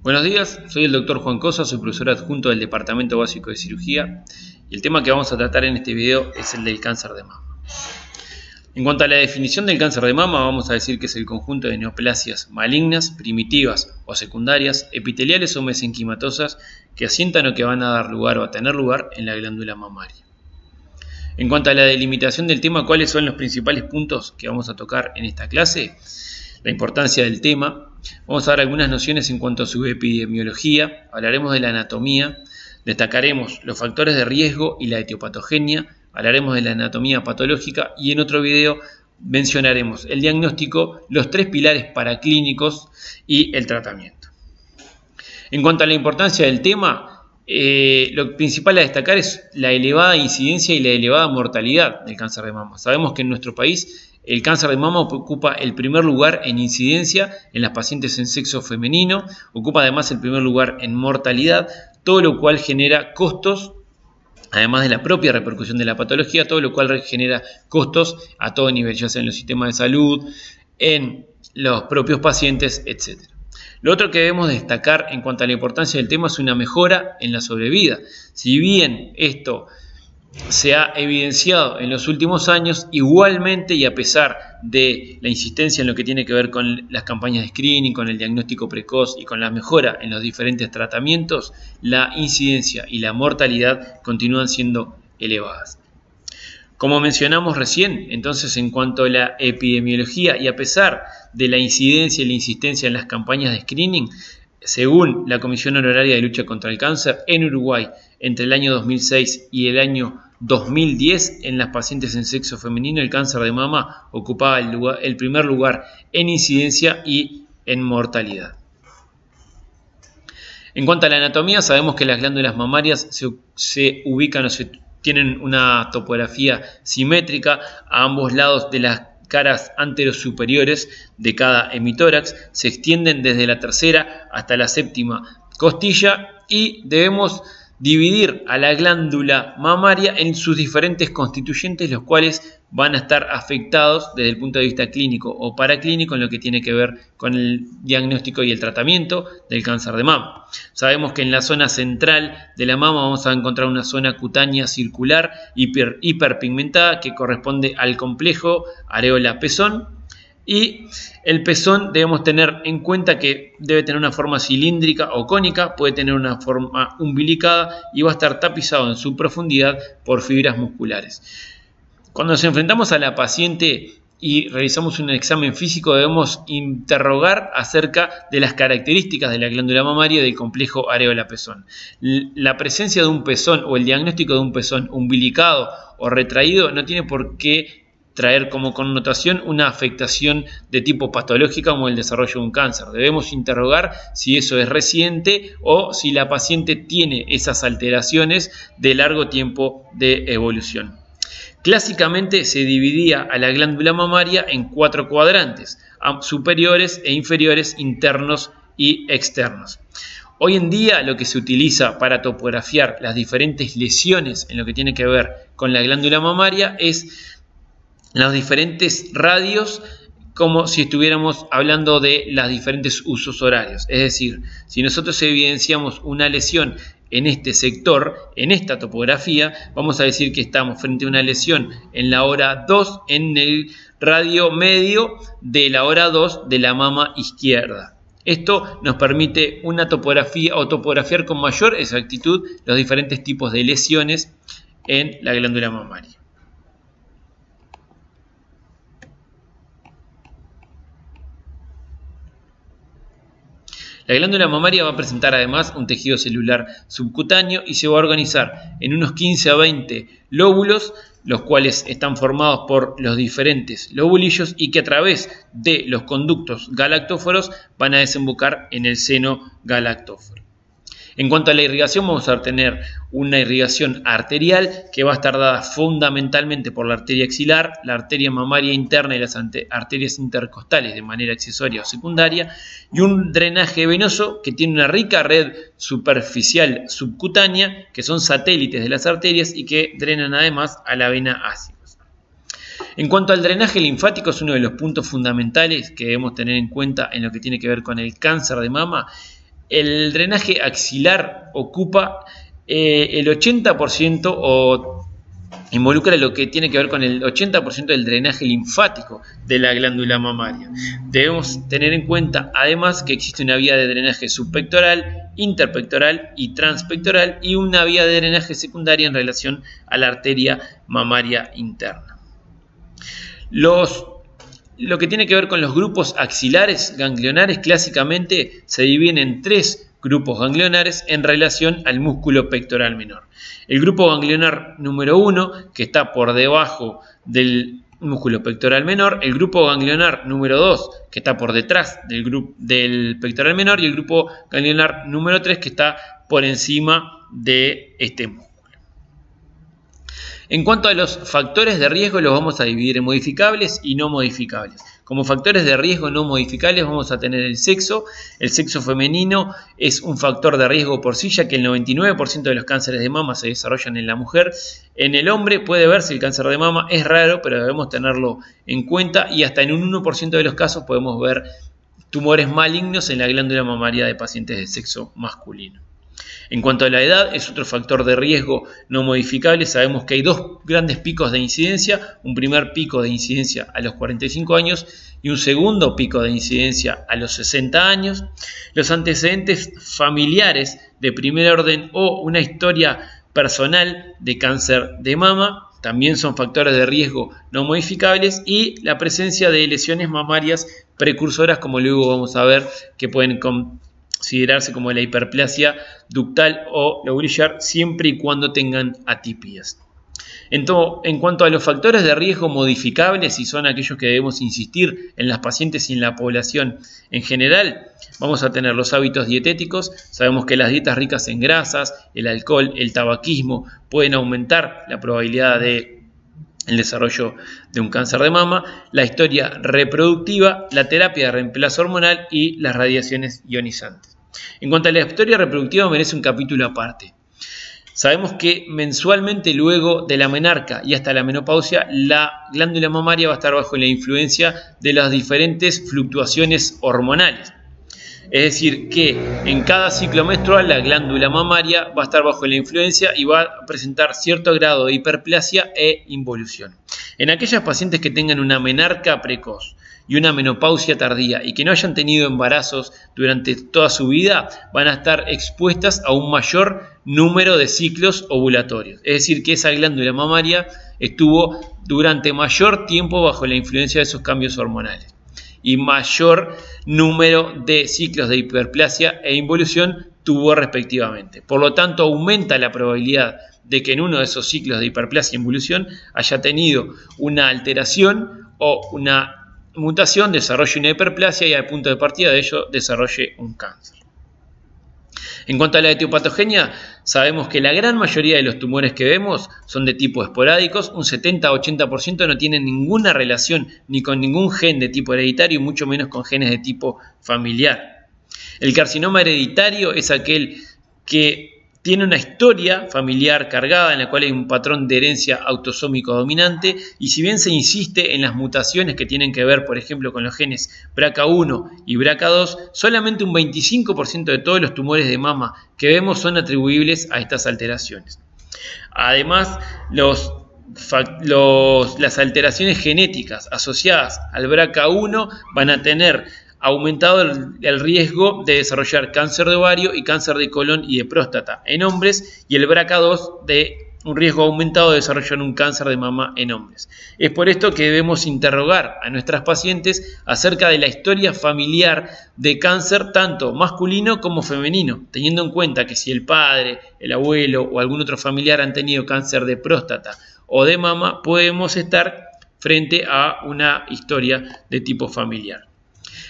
Buenos días, soy el doctor Juan Cosa, soy profesor adjunto del Departamento Básico de Cirugía y el tema que vamos a tratar en este video es el del cáncer de mama. En cuanto a la definición del cáncer de mama, vamos a decir que es el conjunto de neoplasias malignas, primitivas o secundarias, epiteliales o mesenquimatosas que asientan o que van a dar lugar o a tener lugar en la glándula mamaria. En cuanto a la delimitación del tema, ¿cuáles son los principales puntos que vamos a tocar en esta clase? La importancia del tema. Vamos a dar algunas nociones en cuanto a su epidemiología, hablaremos de la anatomía, destacaremos los factores de riesgo y la etiopatogenia, hablaremos de la anatomía patológica y en otro video mencionaremos el diagnóstico, los tres pilares paraclínicos y el tratamiento. En cuanto a la importancia del tema, lo principal a destacar es la elevada incidencia y la elevada mortalidad del cáncer de mama. Sabemos que en nuestro país el cáncer de mama ocupa el primer lugar en incidencia en las pacientes en sexo femenino, ocupa además el primer lugar en mortalidad, todo lo cual genera costos, además de la propia repercusión de la patología, todo lo cual genera costos a todo nivel, ya sea en los sistemas de salud, en los propios pacientes, etc. Lo otro que debemos destacar en cuanto a la importancia del tema es una mejora en la sobrevida. Si bien esto se ha evidenciado en los últimos años, igualmente y a pesar de la insistencia en lo que tiene que ver con las campañas de screening, con el diagnóstico precoz y con la mejora en los diferentes tratamientos, la incidencia y la mortalidad continúan siendo elevadas. Como mencionamos recién, entonces en cuanto a la epidemiología y a pesar de la incidencia y la insistencia en las campañas de screening, según la Comisión Honoraria de Lucha contra el Cáncer, en Uruguay, entre el año 2006 y el año 2010, en las pacientes en sexo femenino, el cáncer de mama ocupaba el primer lugar en incidencia y en mortalidad. En cuanto a la anatomía, sabemos que las glándulas mamarias se ubican o tienen una topografía simétrica a ambos lados de las caras anterosuperiores de cada hemitórax, se extienden desde la tercera hasta la séptima costilla y debemos dividir a la glándula mamaria en sus diferentes constituyentes, los cuales van a estar afectados desde el punto de vista clínico o paraclínico en lo que tiene que ver con el diagnóstico y el tratamiento del cáncer de mama. Sabemos que en la zona central de la mama vamos a encontrar una zona cutánea circular hiperpigmentada que corresponde al complejo areola-pezón. Y el pezón debemos tener en cuenta que debe tener una forma cilíndrica o cónica, puede tener una forma umbilicada y va a estar tapizado en su profundidad por fibras musculares. Cuando nos enfrentamos a la paciente y realizamos un examen físico, debemos interrogar acerca de las características de la glándula mamaria y del complejo areola-pezón. La presencia de un pezón o el diagnóstico de un pezón umbilicado o retraído no tiene por qué traer como connotación una afectación de tipo patológica como el desarrollo de un cáncer. Debemos interrogar si eso es reciente o si la paciente tiene esas alteraciones de largo tiempo de evolución. Clásicamente se dividía a la glándula mamaria en 4 cuadrantes, superiores e inferiores, internos y externos. Hoy en día lo que se utiliza para topografiar las diferentes lesiones en lo que tiene que ver con la glándula mamaria es los diferentes radios, como si estuviéramos hablando de los diferentes usos horarios. Es decir, si nosotros evidenciamos una lesión en este sector, en esta topografía, vamos a decir que estamos frente a una lesión en la hora 2, en el radio medio de la hora 2 de la mama izquierda. Esto nos permite una topografía o topografiar con mayor exactitud los diferentes tipos de lesiones en la glándula mamaria. La glándula mamaria va a presentar además un tejido celular subcutáneo y se va a organizar en unos 15 a 20 lóbulos, los cuales están formados por los diferentes lobulillos y que a través de los conductos galactóforos van a desembocar en el seno galactóforo. En cuanto a la irrigación, vamos a tener una irrigación arterial que va a estar dada fundamentalmente por la arteria axilar, la arteria mamaria interna y las arterias intercostales de manera accesoria o secundaria, y un drenaje venoso que tiene una rica red superficial subcutánea, que son satélites de las arterias y que drenan además a la vena ácida. En cuanto al drenaje linfático, es uno de los puntos fundamentales que debemos tener en cuenta en lo que tiene que ver con el cáncer de mama. El drenaje axilar ocupa el 80% o involucra lo que tiene que ver con el 80% del drenaje linfático de la glándula mamaria. Debemos tener en cuenta además que existe una vía de drenaje subpectoral, interpectoral y transpectoral y una vía de drenaje secundaria en relación a la arteria mamaria interna. Lo que tiene que ver con los grupos axilares ganglionares clásicamente se dividen en 3 grupos ganglionares en relación al músculo pectoral menor. El grupo ganglionar número 1, que está por debajo del músculo pectoral menor, el grupo ganglionar número 2, que está por detrás del pectoral menor, y el grupo ganglionar número 3, que está por encima de este músculo. En cuanto a los factores de riesgo, los vamos a dividir en modificables y no modificables. Como factores de riesgo no modificables vamos a tener el sexo. El sexo femenino es un factor de riesgo por sí, ya que el 99% de los cánceres de mama se desarrollan en la mujer. En el hombre puede verse el cáncer de mama, es raro, pero debemos tenerlo en cuenta, y hasta en un 1% de los casos podemos ver tumores malignos en la glándula mamaria de pacientes de sexo masculino. En cuanto a la edad, es otro factor de riesgo no modificable. Sabemos que hay 2 grandes picos de incidencia, un primer pico de incidencia a los 45 años y un segundo pico de incidencia a los 60 años. Los antecedentes familiares de primer orden o una historia personal de cáncer de mama también son factores de riesgo no modificables, y la presencia de lesiones mamarias precursoras, como luego vamos a ver, que pueden considerarse como la hiperplasia ductal o lobulillar, siempre y cuando tengan atipias. En cuanto a los factores de riesgo modificables, y son aquellos que debemos insistir en las pacientes y en la población en general, vamos a tener los hábitos dietéticos. Sabemos que las dietas ricas en grasas, el alcohol, el tabaquismo pueden aumentar la probabilidad de el desarrollo de un cáncer de mama, la historia reproductiva, la terapia de reemplazo hormonal y las radiaciones ionizantes. En cuanto a la historia reproductiva, merece un capítulo aparte. Sabemos que mensualmente luego de la menarca y hasta la menopausia, la glándula mamaria va a estar bajo la influencia de las diferentes fluctuaciones hormonales. Es decir, que en cada ciclo menstrual la glándula mamaria va a estar bajo la influencia y va a presentar cierto grado de hiperplasia e involución. En aquellas pacientes que tengan una menarca precoz y una menopausia tardía y que no hayan tenido embarazos durante toda su vida, van a estar expuestas a un mayor número de ciclos ovulatorios. Es decir, que esa glándula mamaria estuvo durante mayor tiempo bajo la influencia de esos cambios hormonales, y mayor número de ciclos de hiperplasia e involución tuvo respectivamente. Por lo tanto, aumenta la probabilidad de que en uno de esos ciclos de hiperplasia e involución haya tenido una alteración o una mutación, desarrolle una hiperplasia y al punto de partida de ello desarrolle un cáncer. En cuanto a la etiopatogenia, sabemos que la gran mayoría de los tumores que vemos son de tipo esporádicos, un 70-80% no tienen ninguna relación ni con ningún gen de tipo hereditario y mucho menos con genes de tipo familiar. El carcinoma hereditario es aquel que tiene una historia familiar cargada en la cual hay un patrón de herencia autosómico dominante, y si bien se insiste en las mutaciones que tienen que ver, por ejemplo, con los genes BRCA1 y BRCA2, solamente un 25% de todos los tumores de mama que vemos son atribuibles a estas alteraciones. Además, las alteraciones genéticas asociadas al BRCA1 van a tener aumentado el riesgo de desarrollar cáncer de ovario y cáncer de colon y de próstata en hombres, y el BRCA2 de un riesgo aumentado de desarrollar un cáncer de mama en hombres. Es por esto que debemos interrogar a nuestras pacientes acerca de la historia familiar de cáncer, tanto masculino como femenino, teniendo en cuenta que si el padre, el abuelo o algún otro familiar han tenido cáncer de próstata o de mama, podemos estar frente a una historia de tipo familiar.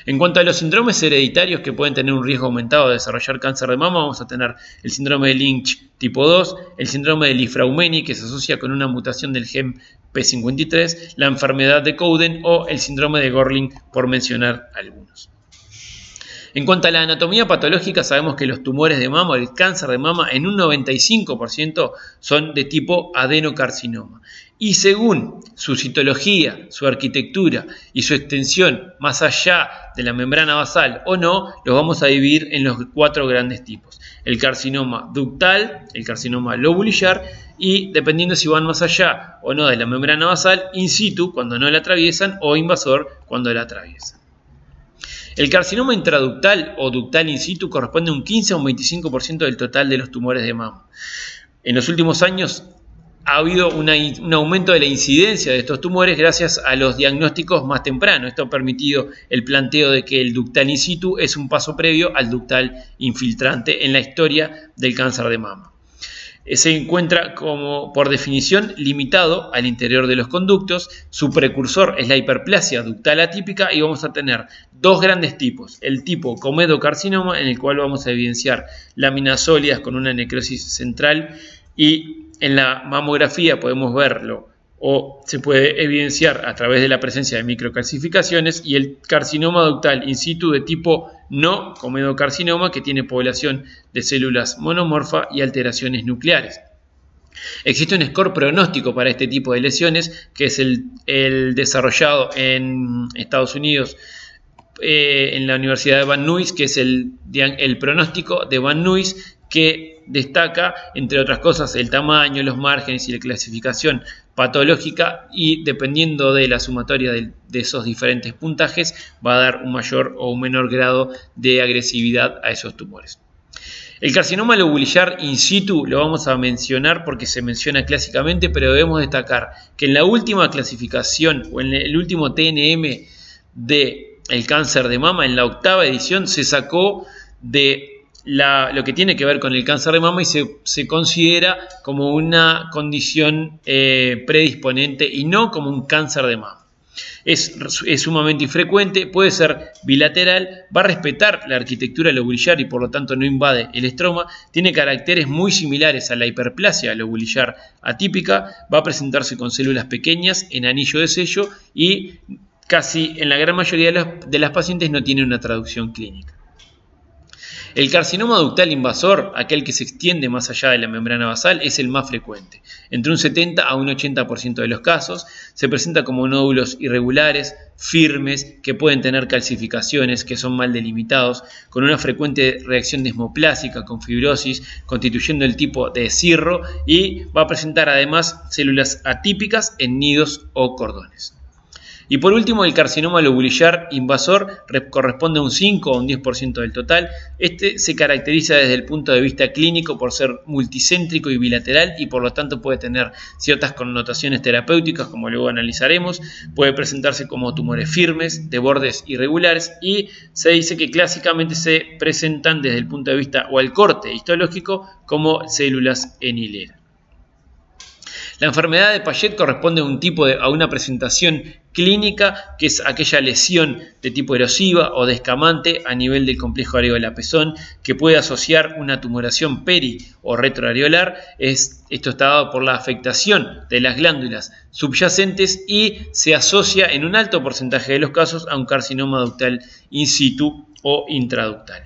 En cuanto a los síndromes hereditarios que pueden tener un riesgo aumentado de desarrollar cáncer de mama, vamos a tener el síndrome de Lynch tipo 2, el síndrome de Li-Fraumeni, que se asocia con una mutación del gen P53, la enfermedad de Cowden o el síndrome de Gorlin, por mencionar algunos. En cuanto a la anatomía patológica, sabemos que los tumores de mama, el cáncer de mama, en un 95% son de tipo adenocarcinoma. Y según su citología, su arquitectura y su extensión más allá de la membrana basal o no, los vamos a dividir en los 4 grandes tipos. El carcinoma ductal, el carcinoma lobulillar y, dependiendo si van más allá o no de la membrana basal, in situ cuando no la atraviesan o invasor cuando la atraviesan. El carcinoma intraductal o ductal in situ corresponde a un 15 a un 25% del total de los tumores de mama. En los últimos años ha habido un aumento de la incidencia de estos tumores gracias a los diagnósticos más tempranos. Esto ha permitido el planteo de que el ductal in situ es un paso previo al ductal infiltrante en la historia del cáncer de mama. Se encuentra como, por definición, limitado al interior de los conductos. Su precursor es la hiperplasia ductal atípica y vamos a tener 2 grandes tipos. El tipo comedocarcinoma, en el cual vamos a evidenciar láminas sólidas con una necrosis central y en la mamografía podemos verlo o se puede evidenciar a través de la presencia de microcalcificaciones, y el carcinoma ductal in situ de tipo no comedocarcinoma, que tiene población de células monomorfa y alteraciones nucleares. Existe un score pronóstico para este tipo de lesiones, que es el desarrollado en Estados Unidos en la Universidad de Van Nuys, que es el pronóstico de Van Nuys, que destaca, entre otras cosas, el tamaño, los márgenes y la clasificación patológica, y dependiendo de la sumatoria de esos diferentes puntajes va a dar un mayor o un menor grado de agresividad a esos tumores. El carcinoma lobulillar in situ lo vamos a mencionar porque se menciona clásicamente, pero debemos destacar que en la última clasificación o en el último TNM del cáncer de mama, en la 8ª edición, se sacó de lo que tiene que ver con el cáncer de mama y se considera como una condición predisponente y no como un cáncer de mama. Es sumamente infrecuente, puede ser bilateral, va a respetar la arquitectura lobulillar y por lo tanto no invade el estroma, tiene caracteres muy similares a la hiperplasia lobulillar atípica, va a presentarse con células pequeñas en anillo de sello y casi en la gran mayoría de las pacientes no tiene una traducción clínica. El carcinoma ductal invasor, aquel que se extiende más allá de la membrana basal, es el más frecuente. Entre un 70 a un 80% de los casos se presenta como nódulos irregulares, firmes, que pueden tener calcificaciones, que son mal delimitados, con una frecuente reacción desmoplásica, con fibrosis, constituyendo el tipo de cirro, y va a presentar además células atípicas en nidos o cordones. Y por último, el carcinoma lobulillar invasor corresponde a un 5 o un 10% del total. Este se caracteriza desde el punto de vista clínico por ser multicéntrico y bilateral y por lo tanto puede tener ciertas connotaciones terapéuticas, como luego analizaremos. Puede presentarse como tumores firmes, de bordes irregulares, y se dice que clásicamente se presentan desde el punto de vista o al corte histológico como células en hilera. La enfermedad de Payet corresponde a una presentación clínica, que es aquella lesión de tipo erosiva o descamante a nivel del complejo areola-pezón, que puede asociar una tumoración peri o retroareolar. Esto está dado por la afectación de las glándulas subyacentes y se asocia en un alto porcentaje de los casos a un carcinoma ductal in situ o intraductal.